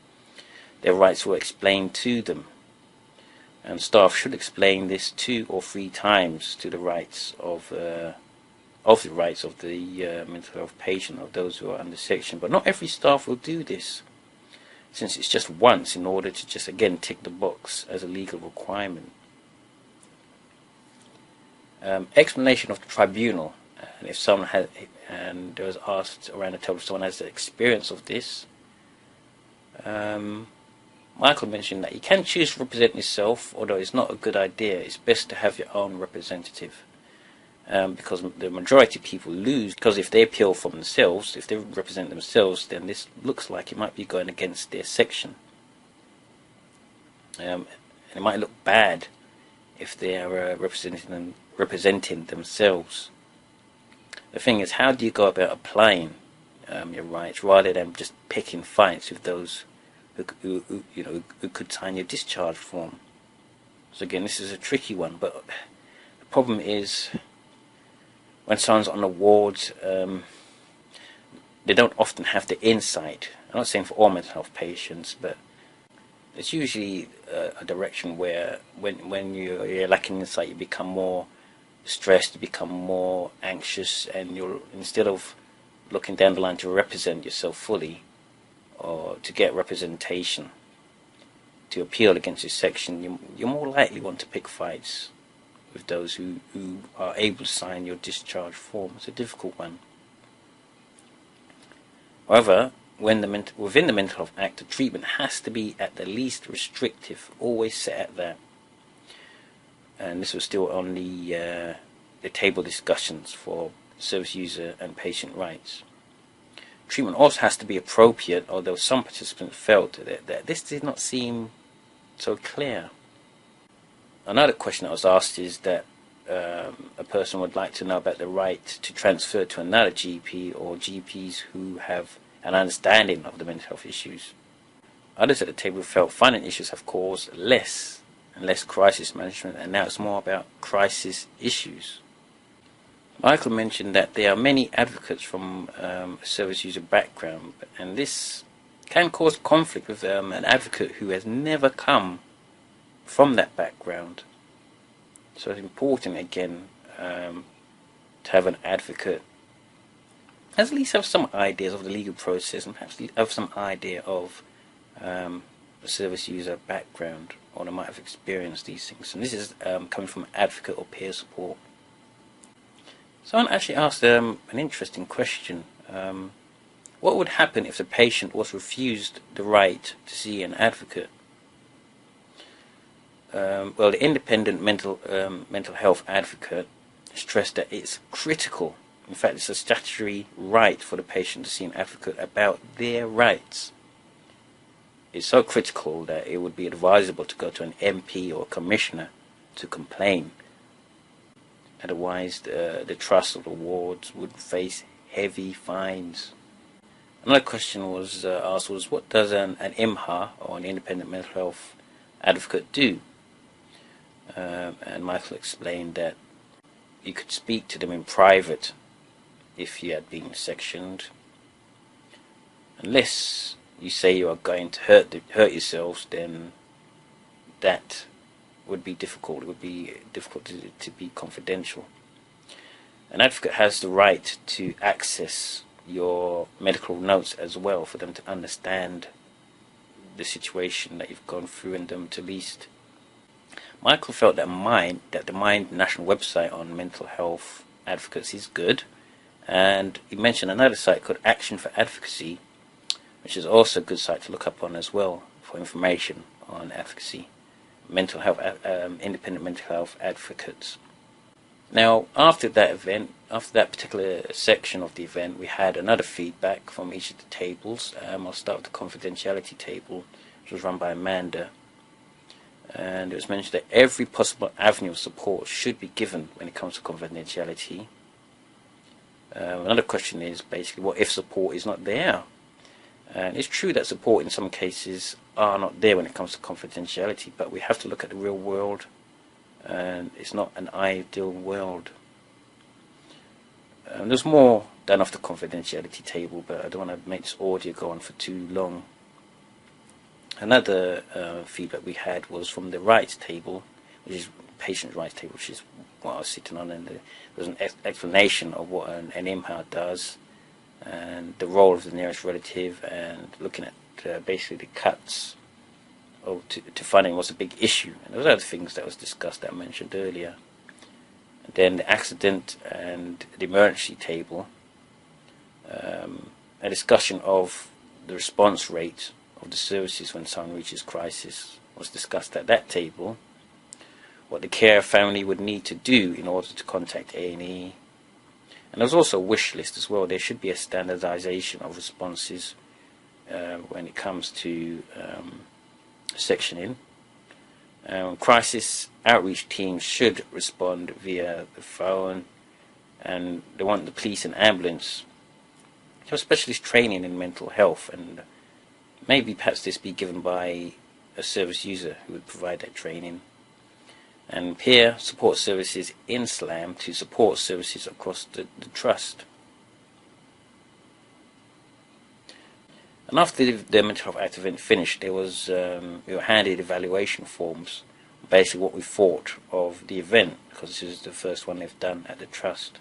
their rights were explained to them. And staff should explain this 2 or 3 times to the rights of the mental health patient, of those who are under section. But not every staff will do this, since it's just once in order to just again tick the box as a legal requirement. Explanation of the tribunal. And if someone had, and there was asked around the table if someone has the experience of this, Michael mentioned that you can choose to represent yourself, although it's not a good idea. It's best to have your own representative, because the majority of people lose, because if they appeal for themselves, if they represent themselves, then this looks like it might be going against their section. And it might look bad if they are representing themselves. The thing is, how do you go about applying your rights rather than just picking fights with those who could sign your discharge form? So again, this is a tricky one, but the problem is when someone's on the wards, they don't often have the insight. I'm not saying for all mental health patients, but it's usually a direction where when you're lacking insight, you become more stressed, you become more anxious, and instead of looking down the line to represent yourself fully, or to get representation, to appeal against your section, you more likely want to pick fights with those who are able to sign your discharge form. It's a difficult one. However, within the Mental Health Act, the treatment has to be at the least restrictive, always set at that. And this was still on the table discussions for service user and patient rights. Treatment also has to be appropriate, although some participants felt that this did not seem so clear. Another question that was asked is that a person would like to know about the right to transfer to another GP, or GPs who have an understanding of the mental health issues. Others at the table felt funding issues have caused less and less crisis management, and now it's more about crisis issues. Michael mentioned that there are many advocates from a service user background, and this can cause conflict with an advocate who has never come from that background. So it's important, again, to have an advocate at least have some ideas of the legal process, and perhaps have some idea of the service user background, or they might have experienced these things. And this is coming from an advocate or peer support. Someone actually asked an interesting question. What would happen if the patient was refused the right to see an advocate? well, the independent mental health advocate stressed that it's critical. In fact, it's a statutory right for the patient to see an advocate about their rights. It's so critical that it would be advisable to go to an MP or commissioner to complain. Otherwise, the trust or the wards would face heavy fines. Another question was asked was, what does an IMHA, or an independent mental health advocate, do? And Michael explained that you could speak to them in private if you had been sectioned, unless you say you are going to hurt yourselves, then that would be difficult. It would be difficult to be confidential. An advocate has the right to access your medical notes as well, for them to understand the situation that you've gone through and them to least. Michael felt that the Mind national website on mental health advocates is good, and he mentioned another site called Action for Advocacy, which is also a good site to look up on as well for information on advocacy, mental health, independent mental health advocates. Now, after that event, after that particular section of the event, we had another feedback from each of the tables. I'll start with the confidentiality table, which was run by Amanda. And it was mentioned that every possible avenue of support should be given when it comes to confidentiality. Another question is basically, what if support is not there? And it's true that support in some cases are not there when it comes to confidentiality, but we have to look at the real world, and it's not an ideal world. There's more done off the confidentiality table, but I don't want to make this audio go on for too long. Another feedback we had was from the rights table, which is patient rights table, which is what I was sitting on, and there's an explanation of what an IMHA does, and the role of the nearest relative, and looking at basically the cuts to funding was a big issue. And there was other things that was discussed that I mentioned earlier. And then the accident and the emergency table, a discussion of the response rate of the services when someone reaches crisis was discussed at that table. What the care family would need to do in order to contact A&E. And there was also a wish list as well. There should be a standardization of responses when it comes to sectioning. Crisis outreach teams should respond via the phone, and they want the police and ambulance to have specialist training in mental health, and maybe perhaps this be given by a service user who would provide that training. And peer support services in SLAM to support services across the trust. And after the Mental Health Act event finished, there was we were handed evaluation forms, basically what we thought of the event, because this is the first one they've done at the trust.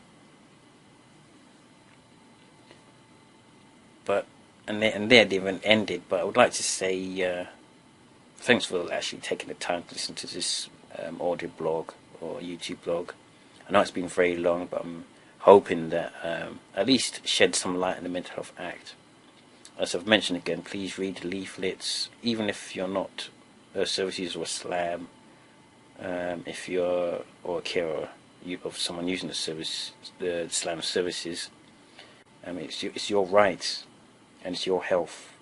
And there the event ended. But I would like to say thanks for actually taking the time to listen to this audio blog or YouTube blog. I know it's been very long, but I'm hoping that at least shed some light on the Mental Health Act. As I've mentioned again, please read the leaflets, even if you're not a service user or SLAM. If you're or a carer of someone using the service, the SLAM services, it's your rights and it's your health.